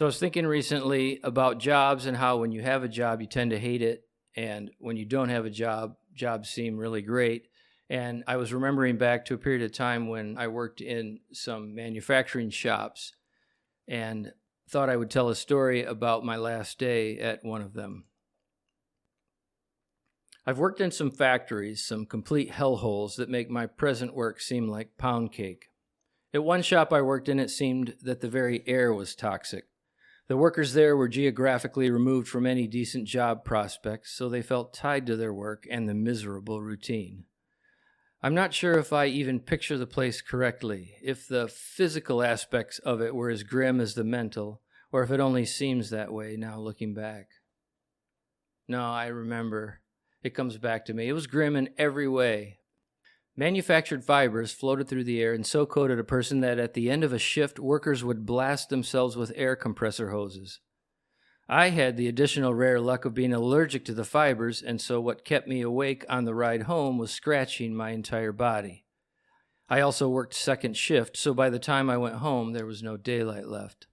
So I was thinking recently about jobs and how when you have a job, you tend to hate it. And when you don't have a job, jobs seem really great. And I was remembering back to a period of time when I worked in some manufacturing shops and thought I would tell a story about my last day at one of them. I've worked in some factories, some complete hellholes that make my present work seem like pound cake. At one shop I worked in, it seemed that the very air was toxic. The workers there were geographically removed from any decent job prospects, so they felt tied to their work and the miserable routine. I'm not sure if I even picture the place correctly, if the physical aspects of it were as grim as the mental, or if it only seems that way now looking back. No, I remember. It comes back to me. It was grim in every way. Manufactured fibers floated through the air and so coated a person that at the end of a shift, workers would blast themselves with air compressor hoses. I had the additional rare luck of being allergic to the fibers, and so what kept me awake on the ride home was scratching my entire body. I also worked second shift, so by the time I went home, there was no daylight left.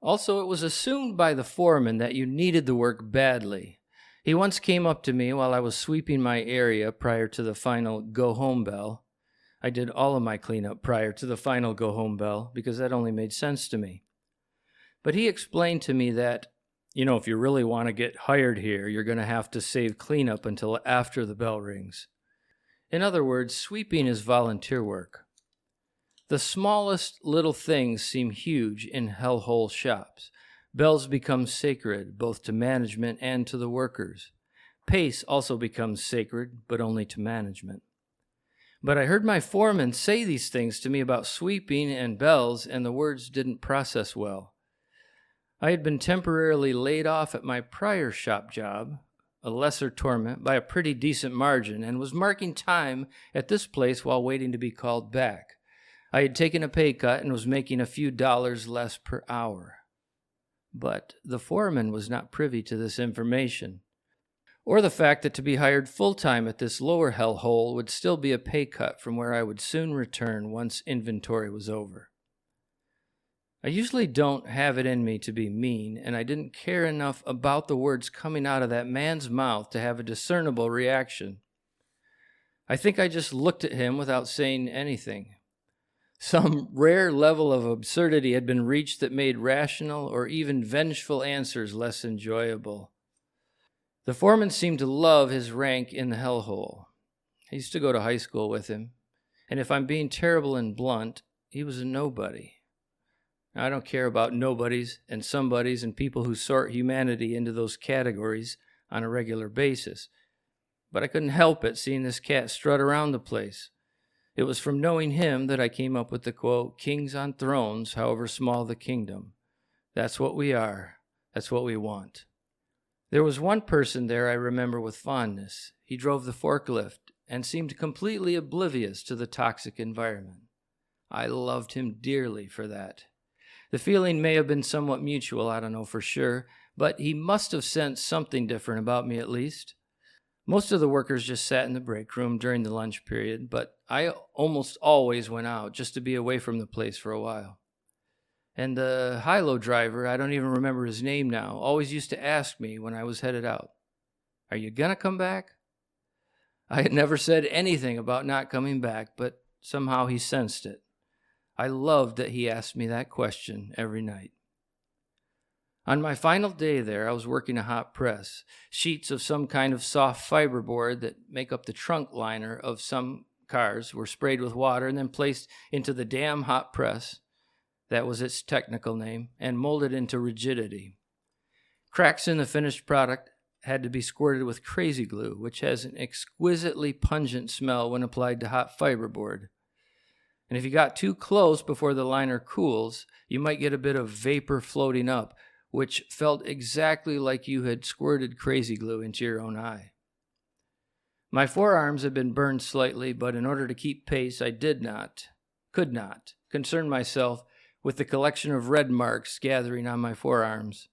Also, it was assumed by the foreman that you needed the work badly. He once came up to me while I was sweeping my area prior to the final go-home bell. I did all of my cleanup prior to the final go-home bell because that only made sense to me. But he explained to me that, if you really want to get hired here, you're going to have to save cleanup until after the bell rings. In other words, sweeping is volunteer work. The smallest little things seem huge in hellhole shops. Bells become sacred, both to management and to the workers. Pace also becomes sacred, but only to management. But I heard my foreman say these things to me about sweeping and bells, and the words didn't process well. I had been temporarily laid off at my prior shop job, a lesser torment, by a pretty decent margin, and was marking time at this place while waiting to be called back. I had taken a pay cut and was making a few dollars less per hour. But the foreman was not privy to this information, or the fact that to be hired full-time at this lower hellhole would still be a pay cut from where I would soon return once inventory was over. I usually don't have it in me to be mean, and I didn't care enough about the words coming out of that man's mouth to have a discernible reaction. I think I just looked at him without saying anything. Some rare level of absurdity had been reached that made rational or even vengeful answers less enjoyable. The foreman seemed to love his rank in the hellhole. I used to go to high school with him, and if I'm being terrible and blunt, he was a nobody. Now, I don't care about nobodies and somebodies and people who sort humanity into those categories on a regular basis, but I couldn't help it seeing this cat strut around the place. It was from knowing him that I came up with the quote, "Kings on thrones, however small the kingdom. That's what we are. That's what we want." There was one person there I remember with fondness. He drove the forklift and seemed completely oblivious to the toxic environment. I loved him dearly for that. The feeling may have been somewhat mutual, I don't know for sure, but he must have sensed something different about me at least. Most of the workers just sat in the break room during the lunch period, but I almost always went out just to be away from the place for a while. And the high-low driver, I don't even remember his name now, always used to ask me when I was headed out, "Are you gonna come back?" I had never said anything about not coming back, but somehow he sensed it. I loved that he asked me that question every night. On my final day there, I was working a hot press. Sheets of some kind of soft fiberboard that make up the trunk liner of some cars were sprayed with water and then placed into the damn hot press, that was its technical name, and molded into rigidity. Cracks in the finished product had to be squirted with crazy glue, which has an exquisitely pungent smell when applied to hot fiberboard. And if you got too close before the liner cools, you might get a bit of vapor floating up, which felt exactly like you had squirted crazy glue into your own eye. My forearms had been burned slightly, but in order to keep pace, I could not, concern myself with the collection of red marks gathering on my forearms,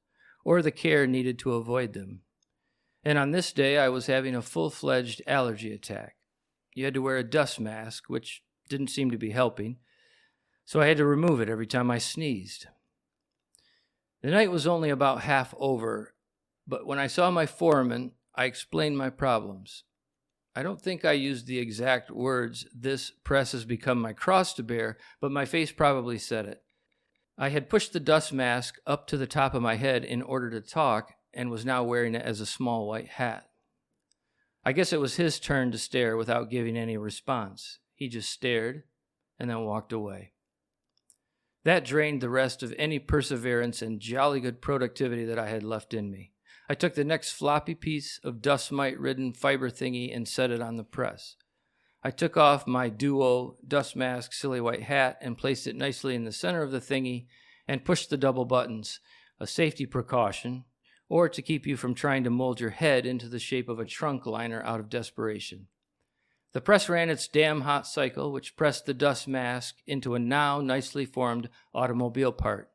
or the care needed to avoid them. And on this day, I was having a full-fledged allergy attack. You had to wear a dust mask, which didn't seem to be helping, so I had to remove it every time I sneezed. The night was only about half over, but when I saw my foreman, I explained my problems. I don't think I used the exact words, "This press has become my cross to bear," but my face probably said it. I had pushed the dust mask up to the top of my head in order to talk and was now wearing it as a small white hat. I guess it was his turn to stare without giving any response. He just stared and then walked away. That drained the rest of any perseverance and jolly good productivity that I had left in me. I took the next floppy piece of dust mite-ridden fiber thingy and set it on the press. I took off my duo dust mask silly white hat and placed it nicely in the center of the thingy and pushed the double buttons, a safety precaution, or to keep you from trying to mold your head into the shape of a trunk liner out of desperation. The press ran its damn hot cycle, which pressed the dust mask into a now nicely formed automobile part.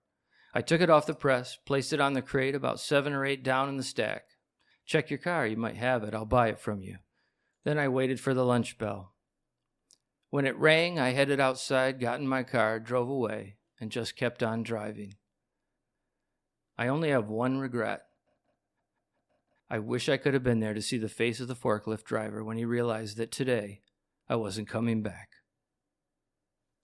I took it off the press, placed it on the crate about 7 or 8 down in the stack. "Check your car, you might have it, I'll buy it from you." Then I waited for the lunch bell. When it rang, I headed outside, got in my car, drove away, and just kept on driving. I only have one regret. I wish I could have been there to see the face of the forklift driver when he realized that today I wasn't coming back.